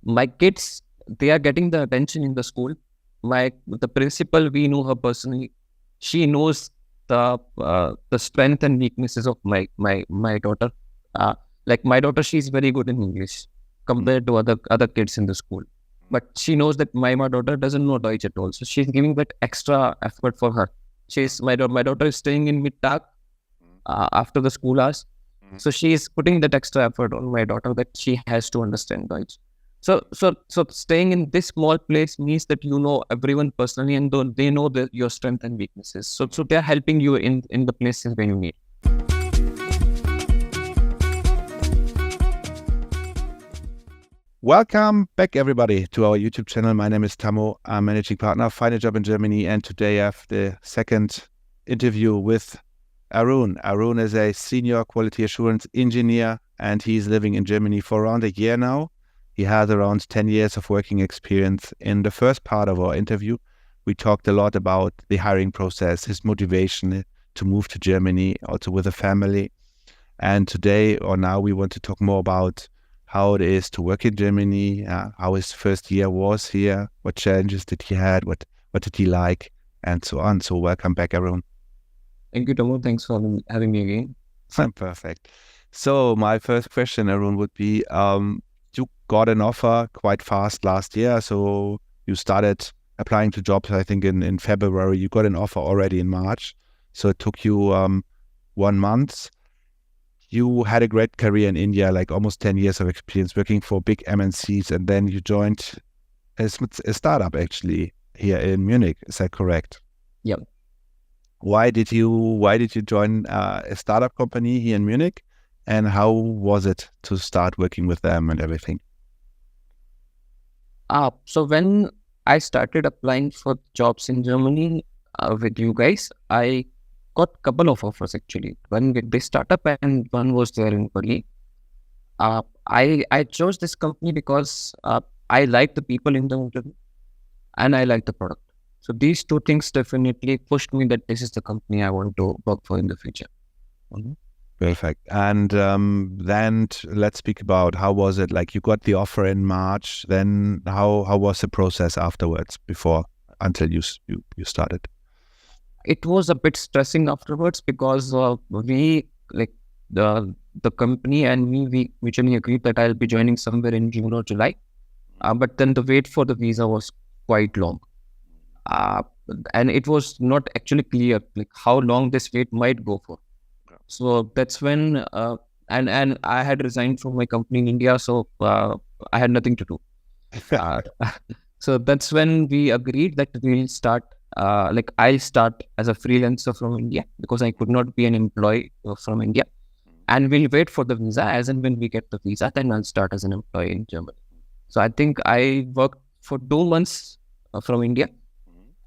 My kids, they are getting the attention in the school. The principal, we know her personally. She knows the strength and weaknesses of my daughter. Like my daughter, she's very good in English compared to other kids in the school. But she knows that my daughter doesn't know Deutsch at all. So she's giving that extra effort for her. My daughter is staying in Mittag after the school hours. So she is putting that extra effort on my daughter that she has to understand Deutsch. So staying in this small place means that you know everyone personally and they know your strength and weaknesses. So they're helping you in the places where you need. Welcome back, everybody, to our YouTube channel. My name is Tammo. I'm managing partner of Find a Job in Germany, and today I have the second interview with Arun. Arun is a senior quality assurance engineer, and he's living in Germany for around a year now. He has around 10 years of working experience. In the first part of our interview, we talked a lot about the hiring process, his motivation to move to Germany, also with a family. And today or now we want to talk more about how it is to work in Germany, how his first year was here, what challenges did he had, what did he like, and so on. So welcome back, Arun. Thank you, Tammo. Thanks for having me again. Perfect. So my first question, Arun, would be, you got an offer quite fast last year. So you started applying to jobs, I think, in February. You got an offer already in March. So it took you 1 month. You had a great career in India, like almost 10 years of experience working for big MNCs. And then you joined a startup, actually, here in Munich. Is that correct? Yep. Why did you join a startup company here in Munich? And how was it to start working with them and everything? So when I started applying for jobs in Germany with you guys, I got a couple of offers actually. One with this startup and one was there in Bali. I chose this company because I like the people in the interview and I like the product. So these two things definitely pushed me that this is the company I want to work for in the future. Mm-hmm. Perfect. And then let's speak about how was it, like you got the offer in March, then how was the process afterwards until you started? It was a bit stressing afterwards because we, like the company and me, we mutually agreed that I'll be joining somewhere in June or July. But then the wait for the visa was quite long. And it was not actually clear like how long this wait might go for. So that's when, and I had resigned from my company in India, so I had nothing to do. So that's when we agreed that we'll start, I'll start as a freelancer from India because I could not be an employee from India. And we'll wait for the visa, as and when we get the visa, then I'll start as an employee in Germany. So I think I worked for 2 months from India.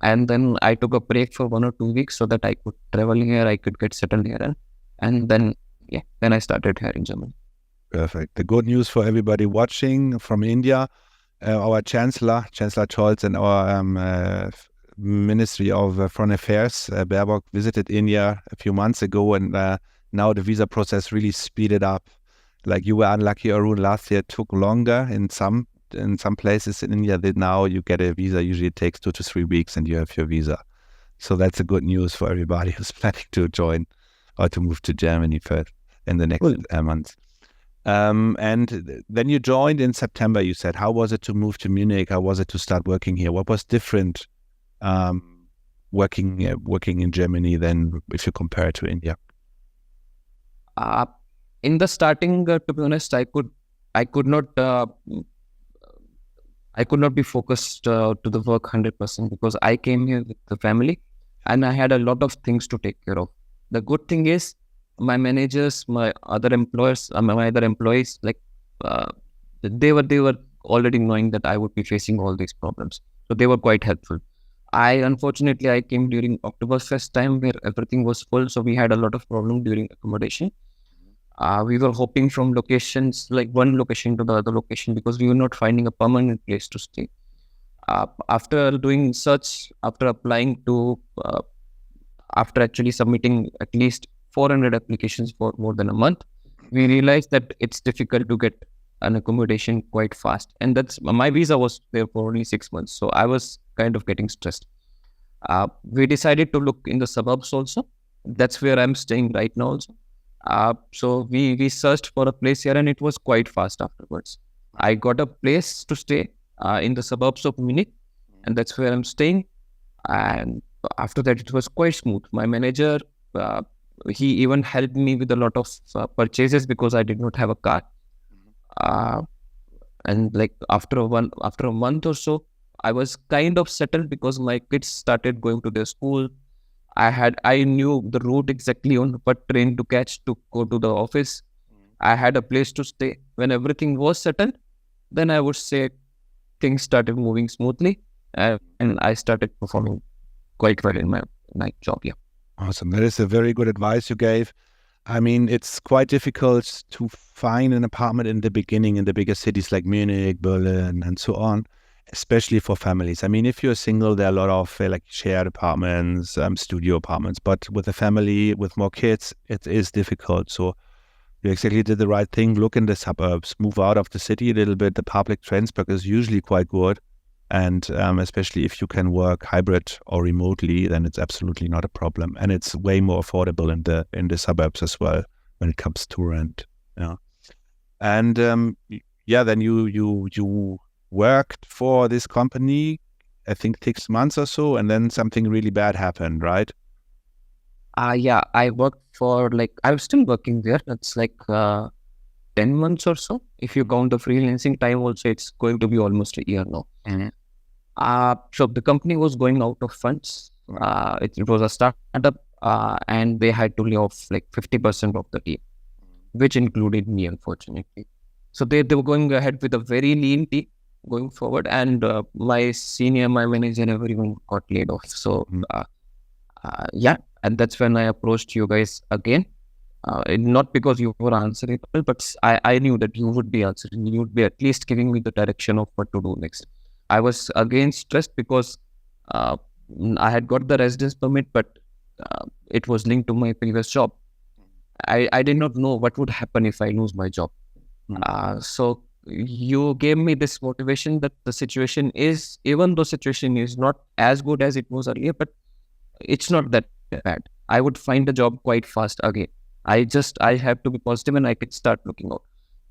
And then I took a break for 1 or 2 weeks so that I could travel here, I could get settled here. And then I started here in Germany. Perfect. The good news for everybody watching from India, our Chancellor Scholz, and our Ministry of Foreign Affairs, Baerbock, visited India a few months ago, and now the visa process really speeded up. Like you were unlucky, Arun, last year it took longer in some places in India. That now you get a visa, usually it takes 2 to 3 weeks and you have your visa. So that's a good news for everybody who's planning to join or to move to Germany first in the next months. And then you joined in September, you said. How was it to move to Munich? How was it to start working here? What was different working in Germany than if you compare it to India? In the starting, to be honest, I could not be focused to the work 100% because I came here with the family and I had a lot of things to take care of. The good thing is my managers, my other employees, like they were already knowing that I would be facing all these problems. So they were quite helpful. Unfortunately, I came during Oktoberfest time where everything was full. So we had a lot of problem during accommodation. We were hopping from locations, like one location to the other location because we were not finding a permanent place to stay. After doing search, after applying to, after actually submitting at least 400 applications for more than a month, we realized that it's difficult to get an accommodation quite fast. And that's my visa was there for only 6 months. So I was kind of getting stressed. We decided to look in the suburbs also. That's where I'm staying right now also. So we searched for a place here and it was quite fast afterwards. I got a place to stay in the suburbs of Munich, and that's where I'm staying. And after that, it was quite smooth. My manager, he even helped me with a lot of purchases because I did not have a car. And like after a month or so, I was kind of settled because my kids started going to their school. I knew the route exactly on what train to catch to go to the office. I had a place to stay. When everything was settled, then I would say things started moving smoothly, and I started performing quite well in my job. Yeah. Awesome. That is a very good advice you gave. I mean, it's quite difficult to find an apartment in the beginning in the bigger cities like Munich, Berlin, and so on, especially for families. I mean, if you're single, there are a lot of like shared apartments, studio apartments, but with a family, with more kids, it is difficult. So you exactly did the right thing. Look in the suburbs, move out of the city a little bit. The public transport is usually quite good. And especially if you can work hybrid or remotely, then it's absolutely not a problem. And it's way more affordable in the suburbs as well when it comes to rent. Yeah. And then you worked for this company, I think 6 months or so, and then something really bad happened, right? Yeah, I worked for I was still working there. That's 10 months or so. If you count the freelancing time also, it's going to be almost a year now. So the company was going out of funds. It was a startup, and they had to lay off 50% of the team, which included me, unfortunately. So they were going ahead with a very lean team going forward, and my manager, everyone got laid off. So yeah, and that's when I approached you guys again. Not because you were answering, but I knew that you would be answering. You would be at least giving me the direction of what to do next. I was again stressed because I had got the residence permit, but it was linked to my previous job. I did not know what would happen if I lose my job. So you gave me this motivation that the situation is, even though situation is not as good as it was earlier, but it's not that bad. I would find a job quite fast again. I have to be positive and I could start looking out.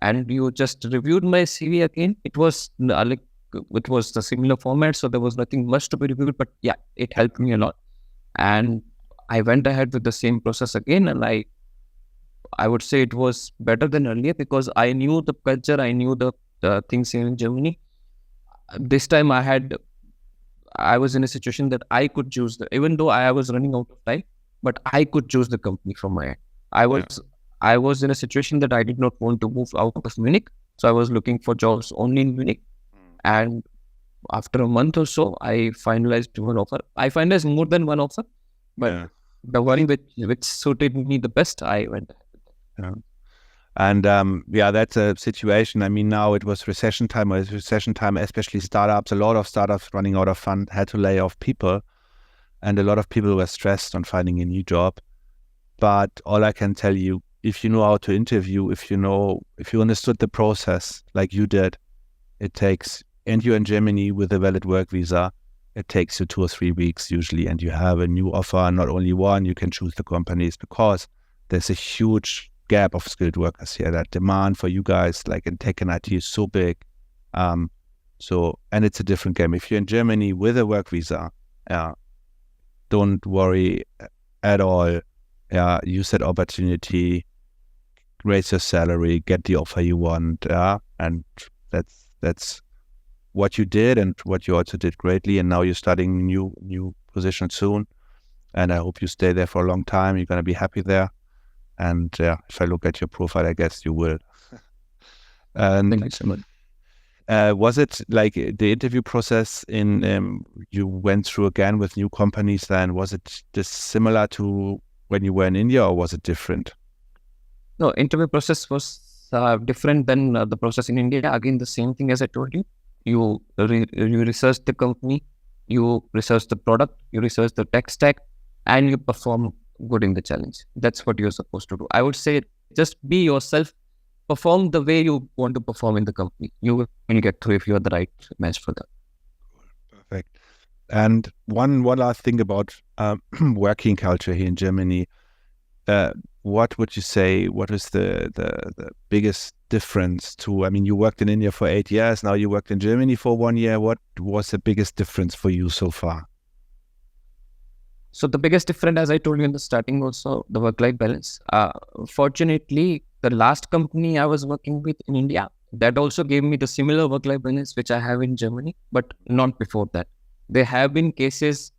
And you just reviewed my CV again. It was it was the similar format, so there was nothing much to be reviewed, but yeah, it helped me a lot. And I went ahead with the same process again, and I would say it was better than earlier because I knew the culture, I knew the things here in Germany. This time I was in a situation that I could choose even though I was running out of time, but I could choose the company from my end. I was in a situation that I did not want to move out of Munich, so I was looking for jobs only in Munich. And after a month or so, I finalized one offer. I finalized more than one offer, but the one which suited me the best, I went ahead with that. Yeah. And that's a situation. I mean, now it was recession time, especially startups. A lot of startups running out of fund had to lay off people, and a lot of people were stressed on finding a new job. But all I can tell you, if you know how to interview, if you understood the process like you did, and you're in Germany with a valid work visa, it takes you 2 or 3 weeks usually, and you have a new offer, not only one. You can choose the companies because there's a huge gap of skilled workers here. That demand for you guys, like in tech and IT, is so big. And it's a different game. If you're in Germany with a work visa, don't worry at all. Use that opportunity, raise your salary, get the offer you want. And that's what you did and what you also did greatly. And now you're starting new position soon. And I hope you stay there for a long time. You're going to be happy there. And if I look at your profile, I guess you will. And Thank you so much. Was it like the interview process you went through again with new companies then? Was it just similar to when you were in India, or was it different? No, interview process was different than the process in India. Again, the same thing as I told you. You research the company, you research the product, you research the tech stack, and you perform good in the challenge. That's what you're supposed to do. I would say just be yourself. perform the way you want to perform in the company. You will get through if you are the right match for that. Perfect. And one last thing about working culture here in Germany. What would you say? What is the biggest difference to? I mean, you worked in India for 8 years. Now you worked in Germany for 1 year. What was the biggest difference for you so far? So the biggest difference, as I told you in the starting, also the work-life balance. Fortunately, the last company I was working with in India, that also gave me the similar work-life balance which I have in Germany, but not before that. There have been cases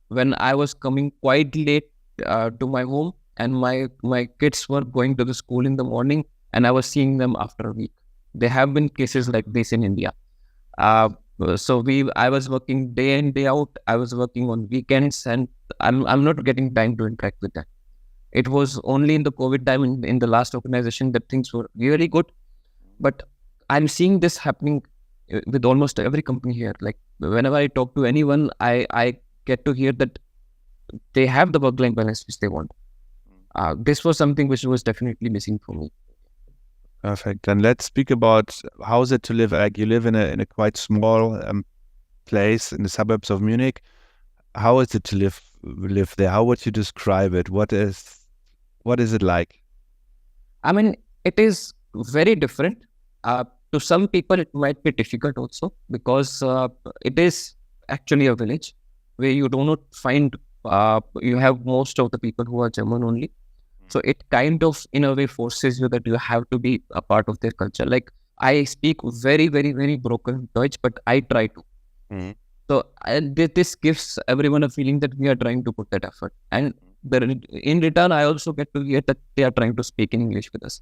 when I was coming quite late to my home, and my kids were going to the school in the morning, and I was seeing them after a week. There have been cases like this in India. I was working day in, day out. I was working on weekends, and I'm not getting time to interact with them. It was only in the COVID time in the last organization that things were really good. But I'm seeing this happening with almost every company here. Like whenever I talk to anyone, I get to hear that they have the work-life balance which they want. This was something which was definitely missing for me. Perfect. And let's speak about how is it to live. Like you live in a quite small place in the suburbs of Munich. How is it to live there? How would you describe it? What is it like? I mean, it is very different. To some people, it might be difficult also because it is actually a village where you do not find, you have most of the people who are German only. So it kind of, in a way, forces you that you have to be a part of their culture. Like I speak very, very, very broken Deutsch, but I try to. Mm-hmm. So this gives everyone a feeling that we are trying to put that effort. And in return, I also get to hear that they are trying to speak in English with us.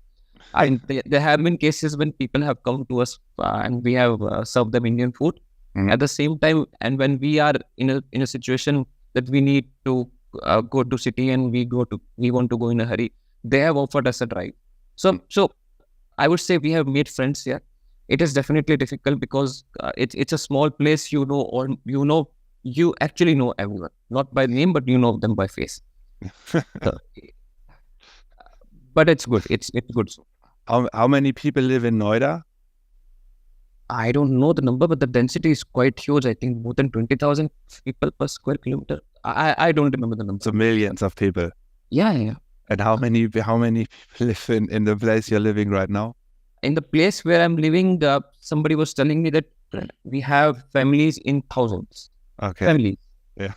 And there have been cases when people have come to us and we have served them Indian food. Mm-hmm. At the same time, and when we are in a situation that we need to go to city and we want to go in a hurry, they have offered us a drive. So I would say we have made friends here. It is definitely difficult because it's a small place, you actually know everyone, not by name, but you know them by face. So, but it's good. It's good. How many people live in Noida? I don't know the number, but the density is quite huge. I think more than 20,000 people per square kilometer. I don't remember the number. So millions of people. Yeah. And how many people live in the place you're living right now? In the place where I'm living, somebody was telling me that we have families in thousands. Okay. Families. Yeah.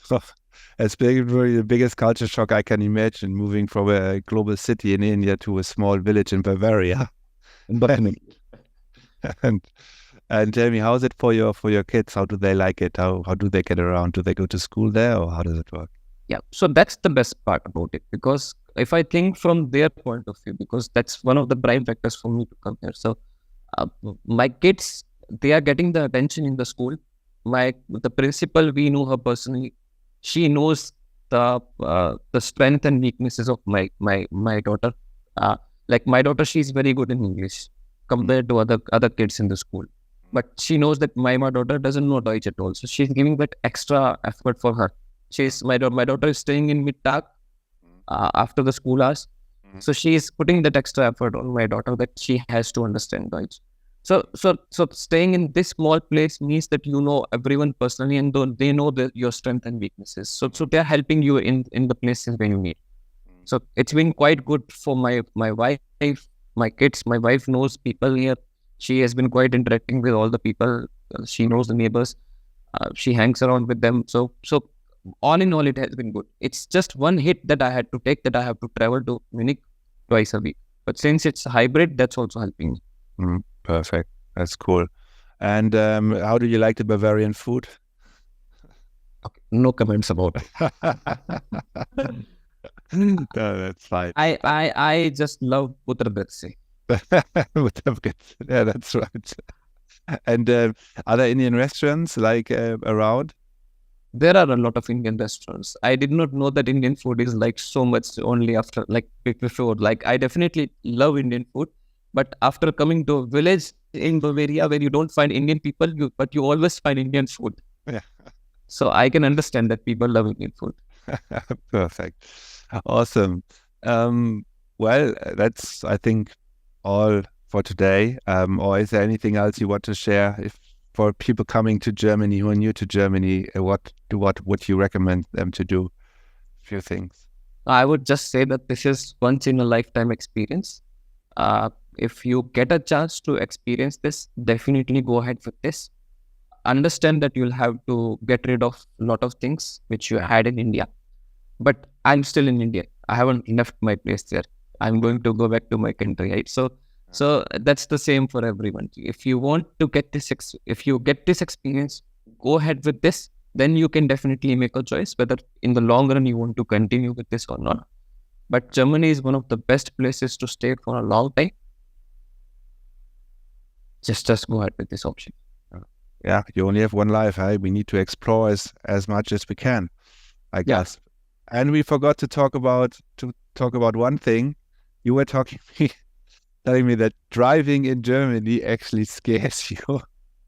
So it's probably the biggest culture shock I can imagine, moving from a global city in India to a small village in Bavaria. And tell me, how is it for your kids? How do they like it? How do they get around? Do they go to school there, or how does it work? Yeah, so that's the best part about it, because if I think from their point of view, because that's one of the prime factors for me to come here. So my kids, they are getting the attention in the school. The principal, we know her personally. She knows the strength and weaknesses of my daughter. Like my daughter, she's very good in English compared to other kids in the school. But she knows that my daughter doesn't know Deutsch at all. So she's giving that extra effort for her. My daughter is staying in Mittag after the school hours. So she is putting that extra effort on my daughter that she has to understand Deutsch. So staying in this small place means that you know everyone personally, and they know your strength and weaknesses. So they are helping you in the places where you need. So it's been quite good for my wife, my kids. My wife knows people here. She has been quite interacting with all the people. She knows the neighbors. She hangs around with them. So all in all, it has been good. It's just one hit that I had to take, that I have to travel to Munich twice a week. But since it's hybrid, that's also helping me. Perfect. That's cool. And how do you like the Bavarian food? Okay, no comments about it. No, that's fine. I just love Butterbirse. Yeah, that's right. And are there Indian restaurants like around? There are a lot of Indian restaurants. I did not know that Indian food is like so much only after before. Like I definitely love Indian food, but after coming to a village in Bavaria where you don't find Indian people, but you always find Indian food. Yeah. So I can understand that people love Indian food. Perfect. Awesome. Well, that's, I think, all for today. Or is there anything else you want to share? If for people coming to Germany who are new to Germany, what would you recommend them to do? A few things. I would just say that this is once in a lifetime experience. If you get a chance to experience this, definitely go ahead with this. Understand that you'll have to get rid of a lot of things which you had in India. But I'm still in India. I haven't left my place there. I'm going to go back to my country, right? So that's the same for everyone. If you want to get this, if you get this experience, go ahead with this. Then you can definitely make a choice whether in the long run you want to continue with this or not. But Germany is one of the best places to stay for a long time. Just go ahead with this option. Yeah, you only have one life, right? We need to explore as much as we can, I guess. And we forgot to talk about one thing. You were telling me that driving in Germany actually scares you.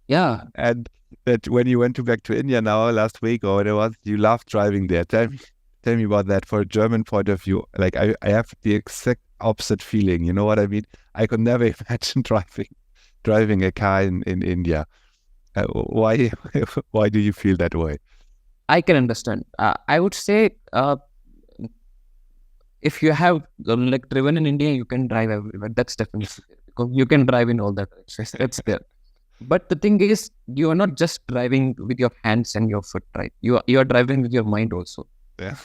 Yeah. And that when you went back to India now last week or whatever, you loved driving there. Tell me about that. For a German point of view, like I have the exact opposite feeling. You know what I mean? I could never imagine driving a car in India. Why do you feel that way? I can understand. I would say if you have like driven in India, you can drive everywhere. That's definitely there, because you can drive in all that directions. That's there. But the thing is, you are not just driving with your hands and your foot, right? You are driving with your mind also. Yeah.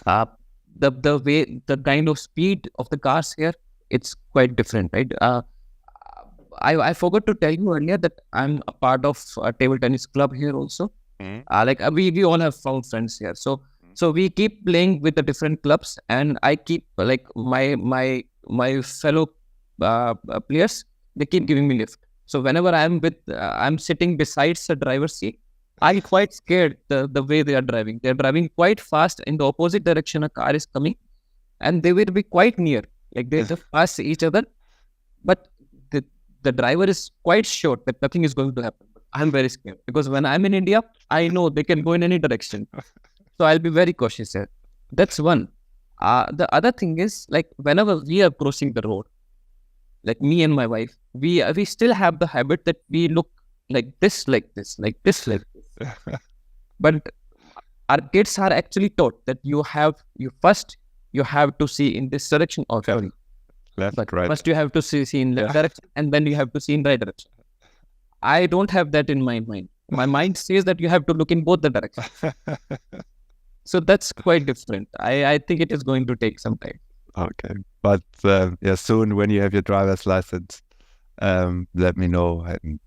The kind of speed of the cars here, it's quite different, right? I forgot to tell you earlier that I'm a part of a table tennis club here also. We all have found friends here, so we keep playing with the different clubs, and I keep like my fellow players, they keep giving me lift. So whenever I'm sitting beside the driver's seat, I'm quite scared the way they are driving. They're driving quite fast in the opposite direction. A car is coming, and they will be quite near, like they just pass each other, but the driver is quite sure that nothing is going to happen. But I'm very scared because when I'm in India, I know they can go in any direction. So I'll be very cautious here. That's one. The other thing is, like, whenever we are crossing the road, like me and my wife, we still have the habit that we look like this. But our kids are actually taught that you have to see in this direction or right. Right. First you have to see in left direction, and then you have to see in right direction. I don't have that in my mind. My mind says that you have to look in both the directions. So that's quite different. I think it is going to take some time. Okay. But soon when you have your driver's license, let me know, and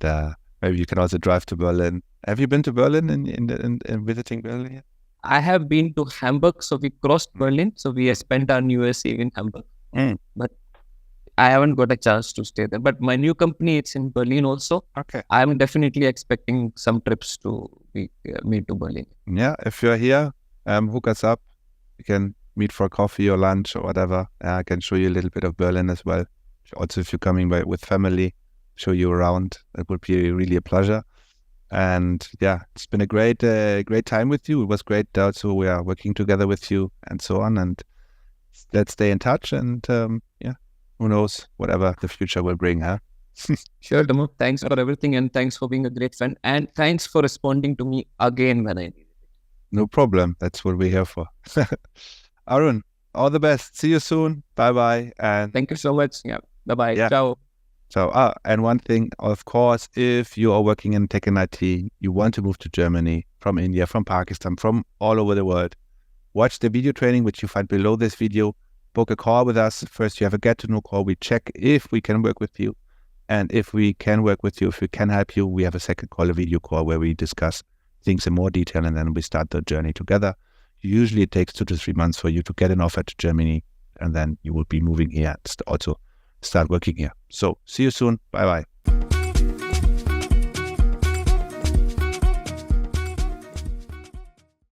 maybe you can also drive to Berlin. Have you been to Berlin in visiting Berlin yet? I have been to Hamburg, so we crossed Berlin. So we spent our New Year's Eve in Hamburg. But I haven't got a chance to stay there. But my new company, it's in Berlin also. Okay. I'm definitely expecting some trips to be made to Berlin. Yeah, if you're here, hook us up. We can meet for coffee or lunch or whatever. I can show you a little bit of Berlin as well. Also, if you're coming by with family, show you around. It would be really a pleasure. And yeah, it's been a great time with you. It was great also we are working together with you and so on. And let's stay in touch. And who knows, whatever the future will bring, huh? Sure, Damo. Thanks for everything, and thanks for being a great friend. And thanks for responding to me again when I needed it. No problem. That's what we're here for. Arun, all the best. See you soon. Bye-bye. And thank you so much. Yeah. Bye-bye. Yeah. Ciao. So, and one thing, of course, if you are working in tech and IT, you want to move to Germany, from India, from Pakistan, from all over the world, watch the video training, which you find below this video. Book a call with us. First, you have a get-to-know call. We check if we can work with you. And if we can work with you, if we can help you, we have a second call, a video call, where we discuss things in more detail, and then we start the journey together. Usually it takes 2 to 3 months for you to get an offer to Germany, and then you will be moving here and also start working here. So see you soon. Bye-bye.